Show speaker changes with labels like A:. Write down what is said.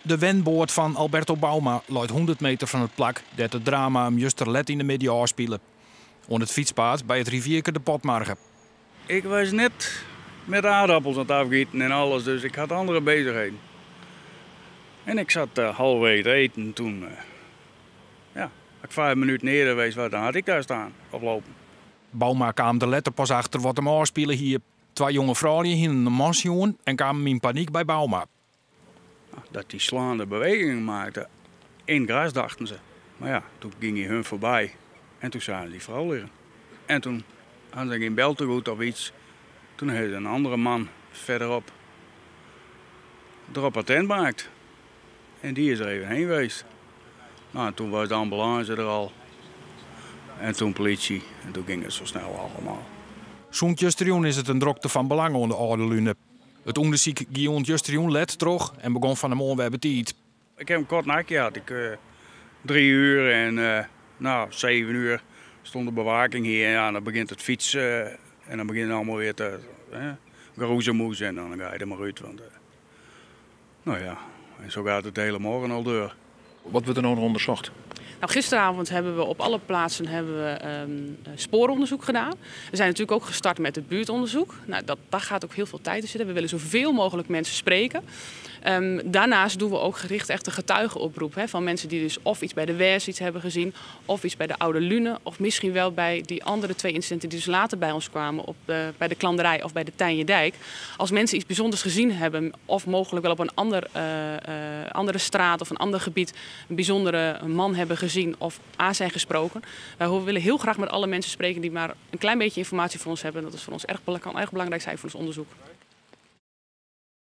A: De wenboord van Alberto Bauma loopt 100 meter van het plak dat het drama juist let in de media afspelen. On het fietspad bij het rivierke de Potmarge.
B: Ik was net met aardappels aan het afgieten en alles, dus ik had andere bezigheden. En ik zat halverwege te eten toen, ik 5 minuten eerder geweest was, dan had ik daar staan, of lopen.
A: Bauma kwam er letter pas achter wat hem afspelen hier. 2 jonge vrouwen hingen een mansjoen en kwamen in paniek bij Bauma.
B: Dat die slaande bewegingen maakte in gras, dachten ze. Maar ja, toen ging hij hun voorbij en toen zagen ze die vrouw liggen. En toen hadden ze geen beltegoed of iets. Toen heeft een andere man verderop erop attent gemaakt. En die is er even heen geweest. Nou, toen was de ambulance er al. En toen politie. En toen ging het zo snel allemaal.
A: Zo'n justerioen is het een drokte van belang onder oude lune. Het onderzoek ging justerioen let terug en begon van hem onwerbe tijd.
B: Ik heb een kort nachtje gehad. 3 uur en 7 uur stond de bewaking hier. En ja, dan begint het fietsen en dan begint het allemaal weer te geroezemoes en dan ga je er maar uit. Want, en zo gaat het de hele morgen al door.
C: Wat wordt er nou nog onderzocht?
D: Nou, gisteravond hebben we op alle plaatsen spooronderzoek gedaan. We zijn natuurlijk ook gestart met het buurtonderzoek. Nou, daar gaat ook heel veel tijd in zitten. We willen zoveel mogelijk mensen spreken. Daarnaast doen we ook gericht echt een getuigenoproep van mensen die dus of iets bij de WERS iets hebben gezien, of iets bij de Oude Lune, of misschien wel bij die andere 2 incidenten die dus later bij ons kwamen, bij de Klanderij of bij de Tijnjedijk. Als mensen iets bijzonders gezien hebben, of mogelijk wel op een andere straat of een ander gebied een bijzondere man hebben gezien of aan zijn gesproken. Wij willen heel graag met alle mensen spreken die maar een klein beetje informatie voor ons hebben. Dat is voor ons kan erg belangrijk zijn voor ons onderzoek.